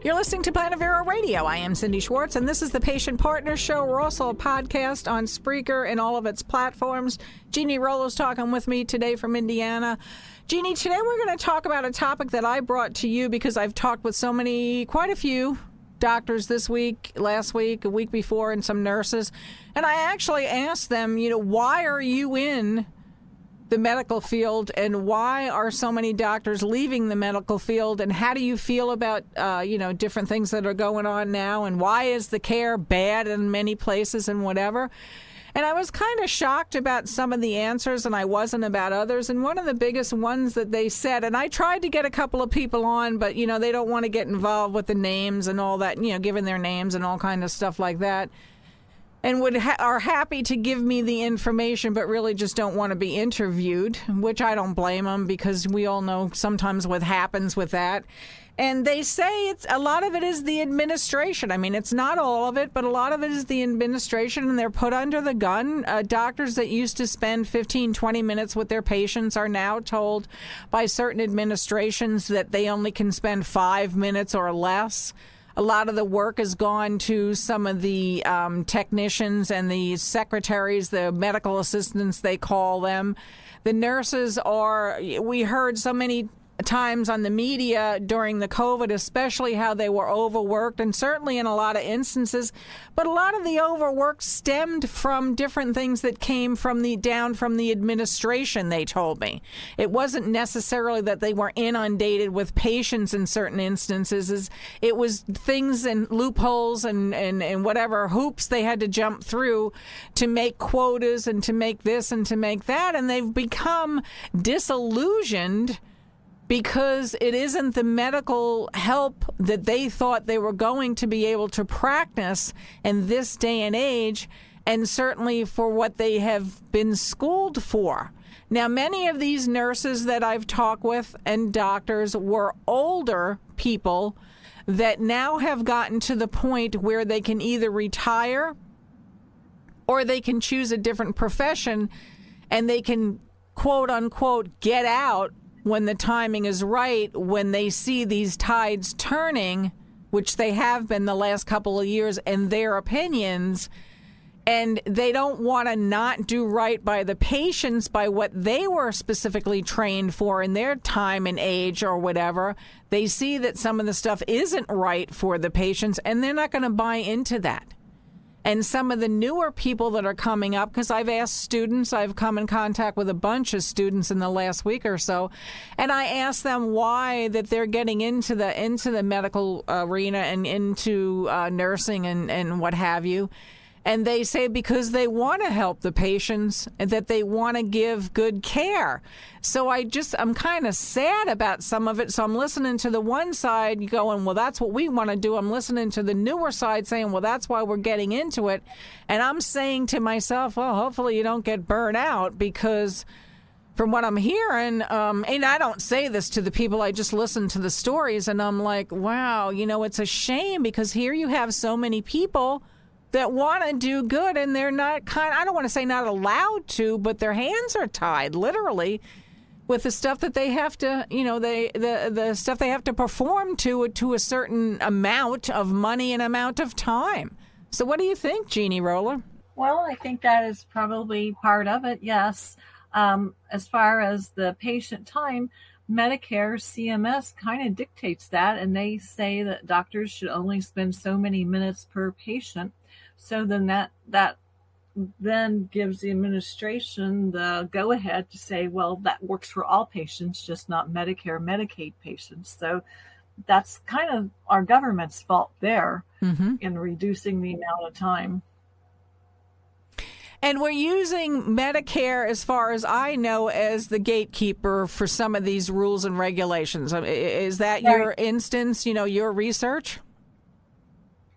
You're listening to Planet Vero Radio. I am Cindy Schwartz, and this is the Patient Partner Show. We're also a podcast on Spreaker and all of its platforms. Jeannie Rollo's talking with me today from Indiana. Jeannie, today we're going to talk about a topic that I brought to you because I've talked with quite a few doctors this week, last week, a week before, and some nurses. And I actually asked them, why are you in the medical field, and why are so many doctors leaving the medical field, and how do you feel about different things that are going on now, and why is the care bad in many places and whatever. And I was kind of shocked about some of the answers, and I wasn't about others. And one of the biggest ones that they said, and I tried to get a couple of people on, but they don't want to get involved with the names and all that, giving their names and all kind of stuff like that, and are happy to give me the information, but really just don't want to be interviewed, which I don't blame them, because we all know sometimes what happens with that. And they say a lot of it is the administration. I mean, it's not all of it, but a lot of it is the administration, and they're put under the gun. Doctors that used to spend 15, 20 minutes with their patients are now told by certain administrations that they only can spend 5 minutes or less. A lot of the work has gone to some of the technicians and the secretaries, the medical assistants, they call them. The nurses we heard so many times on the media during the COVID, especially how they were overworked, and certainly in a lot of instances. But a lot of the overwork stemmed from different things that came from the administration, they told me. It wasn't necessarily that they were inundated with patients in certain instances. It was things and loopholes and whatever hoops they had to jump through to make quotas and to make this and to make that. And they've become disillusioned because it isn't the medical help that they thought they were going to be able to practice in this day and age, and certainly for what they have been schooled for. Now, many of these nurses that I've talked with and doctors were older people that now have gotten to the point where they can either retire or they can choose a different profession, and they can, quote unquote, get out when the timing is right, when they see these tides turning, which they have been the last couple of years, in their opinions, and they don't want to not do right by the patients by what they were specifically trained for in their time and age or whatever. They see that some of the stuff isn't right for the patients, and they're not going to buy into that. And some of the newer people that are coming up, because I've asked students, I've come in contact with a bunch of students in the last week or so, and I asked them why that they're getting into the medical arena and into nursing and what have you. And they say because they want to help the patients and that they want to give good care. So I'm kind of sad about some of it. So I'm listening to the one side going, well, that's what we want to do. I'm listening to the newer side saying, well, that's why we're getting into it. And I'm saying to myself, well, hopefully you don't get burnt out, because from what I'm hearing, and I don't say this to the people, I just listen to the stories, and I'm like, wow, it's a shame, because here you have so many people that want to do good, and they're not I don't want to say not allowed to, but their hands are tied, literally, with the stuff that they have to, the stuff they have to perform to a certain amount of money and amount of time. So what do you think, Jeannie Roller? Well, I think that is probably part of it, yes. As far as the patient time, Medicare, CMS kind of dictates that, and they say that doctors should only spend so many minutes per patient. So then that then gives the administration the go-ahead to say, well, that works for all patients, just not Medicare, Medicaid patients. So that's kind of our government's fault there in reducing the amount of time. And we're using Medicare, as far as I know, as the gatekeeper for some of these rules and regulations. Is that your instance, your research?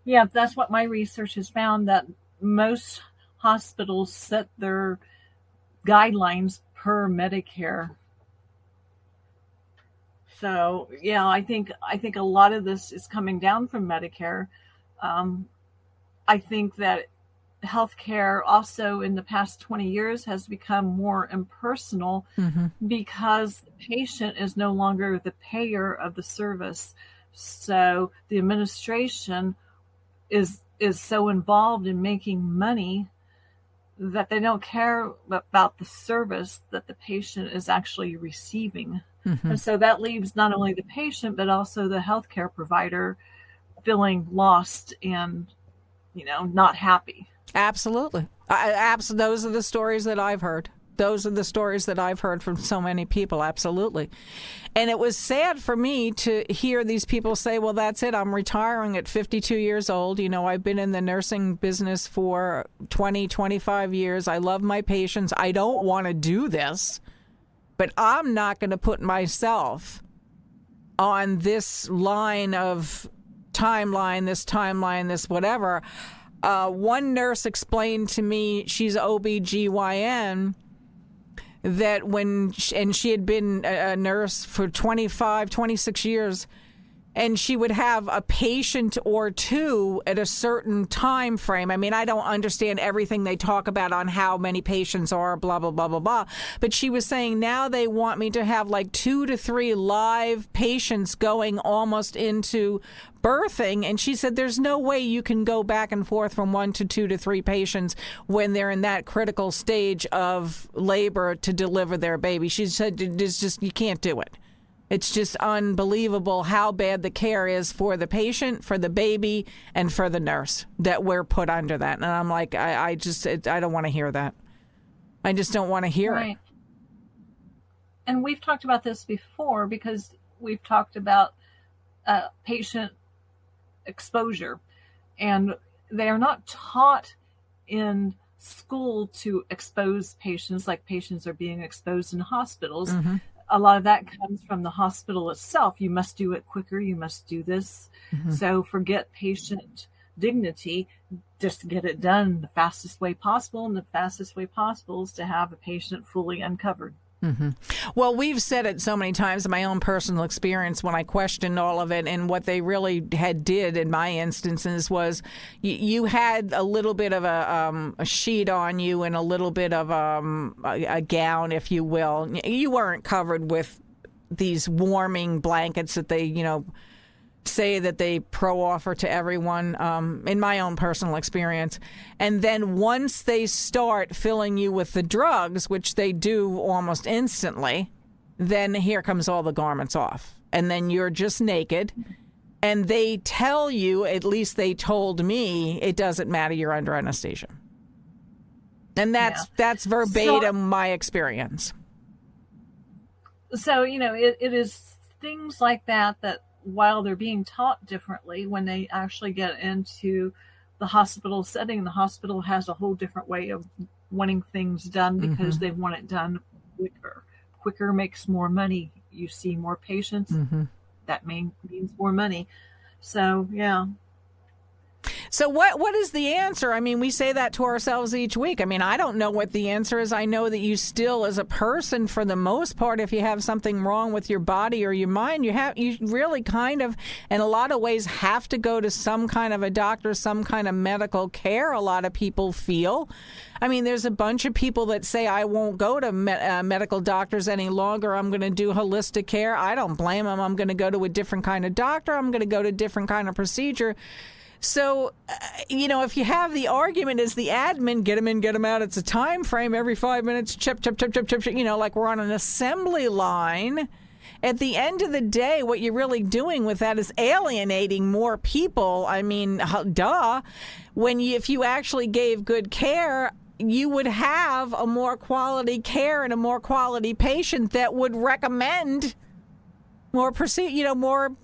Yeah, that's what my research has found, that most hospitals set their guidelines per Medicare. So, yeah, I think a lot of this is coming down from Medicare. I think that healthcare also in the past 20 years has become more impersonal because the patient is no longer the payer of the service. So the administration is so involved in making money that they don't care about the service that the patient is actually receiving. And so that leaves not only the patient, but also the healthcare provider feeling lost and, not happy. Absolutely. Those are the stories that I've heard. Those are the stories that I've heard from so many people. Absolutely. And it was sad for me to hear these people say, well, that's it. I'm retiring at 52 years old. I've been in the nursing business for 20, 25 years. I love my patients. I don't want to do this, but I'm not going to put myself on this line of timeline, this whatever. One nurse explained to me, she's OBGYN, that and she had been a nurse for 25, 26 years, and she would have a patient or two at a certain time frame. I mean, I don't understand everything they talk about on how many patients are, blah, blah, blah, blah, blah. But she was saying now they want me to have like 2 to 3 live patients going almost into birthing. And she said there's no way you can go back and forth from 1 to 2 to 3 patients when they're in that critical stage of labor to deliver their baby. She said it's just, you can't do it. It's just unbelievable how bad the care is for the patient, for the baby, and for the nurse that we're put under that. And I'm like, I don't want to hear that. I just don't want to hear it. And we've talked about this before because we've talked about patient exposure. And they are not taught in school to expose patients like patients are being exposed in hospitals. Mm-hmm. A lot of that comes from the hospital itself. You must do it quicker. You must do this. Mm-hmm. So forget patient dignity. Just get it done the fastest way possible. And the fastest way possible is to have a patient fully uncovered. Mm-hmm. Well, we've said it so many times in my own personal experience when I questioned all of it, and what they really did in my instances was you had a little bit of a sheet on you and a little bit of a gown, if you will. You weren't covered with these warming blankets that they, say that they offer to everyone, in my own personal experience. And then once they start filling you with the drugs, which they do almost instantly, then here comes all the garments off. And then you're just naked. And they tell you, at least they told me, it doesn't matter, you're under anesthesia. And that's verbatim my experience. So, it is things like that while they're being taught differently, when they actually get into the hospital setting, the hospital has a whole different way of wanting things done because mm-hmm. they want it done quicker. Quicker makes more money. You see more patients. Mm-hmm. That means more money. So, yeah. So what is the answer? I mean, we say that to ourselves each week. I mean, I don't know what the answer is. I know that you still, as a person, for the most part, if you have something wrong with your body or your mind, you really kind of, in a lot of ways, have to go to some kind of a doctor, some kind of medical care. A lot of people feel. I mean, there's a bunch of people that say, I won't go to medical doctors any longer. I'm going to do holistic care. I don't blame them. I'm going to go to a different kind of doctor. I'm going to go to a different kind of procedure. So, if you have the argument as the admin, get them in, get them out, it's a time frame, every 5 minutes, chip, like we're on an assembly line. At the end of the day, what you're really doing with that is alienating more people. I mean, duh. If you actually gave good care, you would have a more quality care and a more quality patient that would recommend more more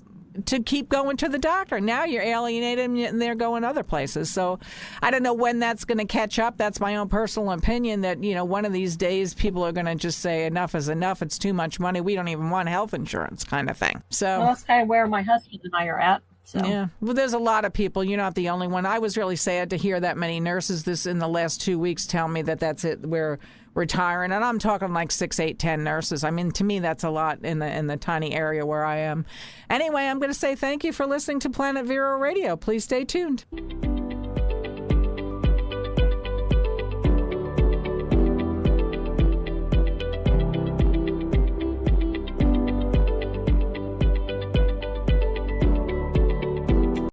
to keep going to the doctor. Now you're alienated and they're going other places. So I don't know when that's going to catch up. That's my own personal opinion that, one of these days people are going to just say enough is enough. It's too much money. We don't even want health insurance kind of thing. So that's kind of where my husband and I are at. So. Yeah. Well, there's a lot of people. You're not the only one. I was really sad to hear that many nurses in the last 2 weeks tell me that that's it. We're retiring. And I'm talking like 6, 8, 10 nurses. I mean, to me, that's a lot in the tiny area where I am. Anyway, I'm going to say thank you for listening to Planet Vero Radio. Please stay tuned.